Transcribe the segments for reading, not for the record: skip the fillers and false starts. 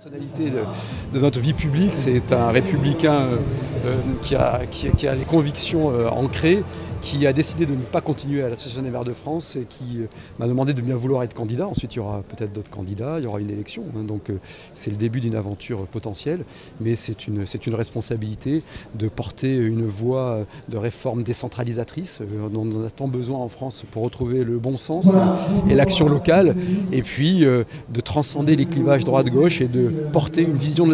personnalité de notre vie publique, c'est un républicain qui a des convictions ancrées, qui a décidé de ne pas continuer à l'Association des maires de France et qui m'a demandé de bien vouloir être candidat. Ensuite, il y aura peut-être d'autres candidats, il y aura une élection. Donc c'est le début d'une aventure potentielle, mais c'est une responsabilité de porter une voie de réforme décentralisatrice dont on a tant besoin en France pour retrouver le bon sens et l'action locale, et puis de transcender les clivages droite-gauche et de porter une vision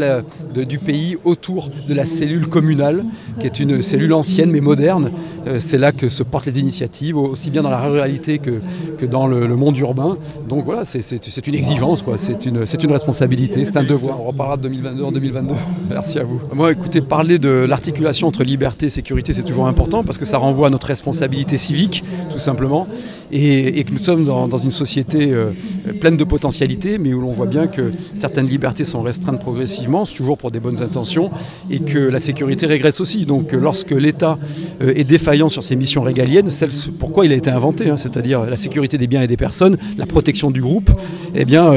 du pays autour de la cellule communale, qui est une cellule ancienne mais moderne. C'est là que se portent les initiatives, aussi bien dans la ruralité que dans le monde urbain. Donc voilà, c'est une exigence, c'est une responsabilité, c'est un devoir. On reparlera de 2022 en 2022. Merci à vous. Moi, écoutez, parler de l'articulation entre liberté et sécurité, c'est toujours important parce que ça renvoie à notre responsabilité civique, tout simplement, et que nous sommes dans une société pleine de potentialités, mais où l'on voit bien que certaines libertés sont restreintes progressivement, toujours pour des bonnes intentions, et que la sécurité régresse aussi. Donc lorsque l'État est défaillant sur ses missions régaliennes, pourquoi il a été inventé, c'est-à-dire la sécurité des biens et des personnes, la protection du groupe, eh bien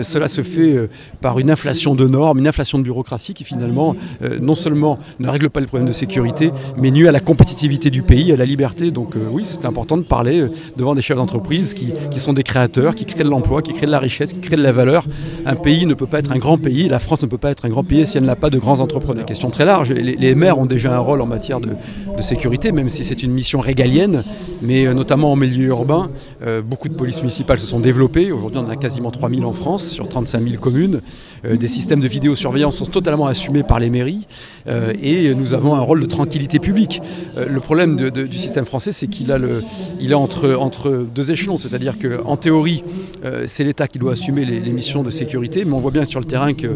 cela se fait par une inflation de normes, une inflation de bureaucratie qui finalement non seulement ne règle pas les problèmes de sécurité, mais nuit à la compétitivité du pays, à la liberté. Donc oui, c'est important de parler devant des chefs d'entreprise qui sont des créateurs, qui créent de l'emploi, qui créent de la richesse, qui créent de la valeur. Un pays ne peut pas être un grand pays, la France ne peut pas être un grand pays si elle n'a pas de grands entrepreneurs. Question très large, les maires ont déjà un rôle en matière de sécurité, même si c'est une mission régalienne, mais notamment en milieu urbain, beaucoup de polices municipales se sont développées. Aujourd'hui, on en a quasiment 3000 en France, sur 35 000 communes. Des systèmes de vidéosurveillance sont totalement assumés par les mairies, et nous avons un rôle de tranquillité publique. Le problème du système français, c'est qu'il est entre deux échelons, c'est-à-dire qu'en théorie, c'est l'État qui doit assumer les missions de sécurité, mais on voit bien sur le terrain qu'il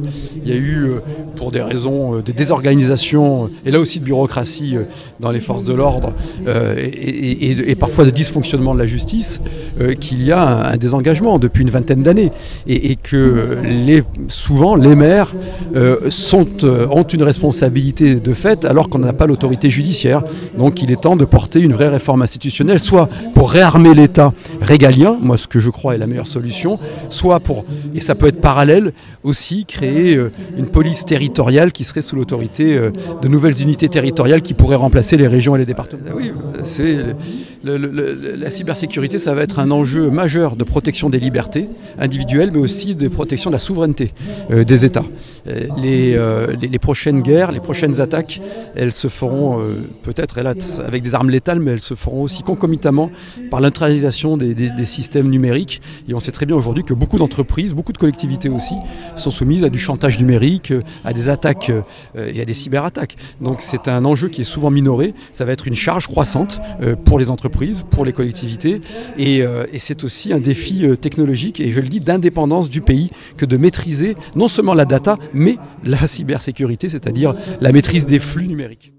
y a eu, pour des raisons de désorganisation, et là aussi de bureaucratie dans les forces de l'ordre, et parfois de dysfonctionnement de la justice, qu'il y a un désengagement depuis une vingtaine d'années, et que souvent les maires ont une responsabilité de fait alors qu'on n'a pas l'autorité judiciaire. Donc il est temps de porter une vraie réforme institutionnelle, soit pour réarmer l'État régalien, moi ce que je crois est la meilleure solution, soit pour, et ça peut être parallèle, aussi créer une police territoriale qui serait sous l'autorité de nouvelles unités territoriales qui pourraient remplacer les régions et les départements. Oui, la cybersécurité, ça va être un enjeu majeur de protection des libertés individuelles, mais aussi de protection de la souveraineté des États. Les prochaines guerres, les prochaines attaques, elles se feront peut-être avec des armes létales, mais elles se feront aussi concomitamment par l'intralisation des systèmes numériques. Et on sait très bien aujourd'hui que beaucoup d'entreprises, beaucoup de collectivités aussi, sont soumises à du chantage numérique, à des attaques et à des cyberattaques. Donc c'est un enjeu qui est souvent minoré. Ça va être une charge croissante pour les entreprises, pour les collectivités, et c'est aussi un défi technologique, et je le dis, d'indépendance du pays, que de maîtriser non seulement la data, mais la cybersécurité, c'est-à-dire la maîtrise des flux numériques.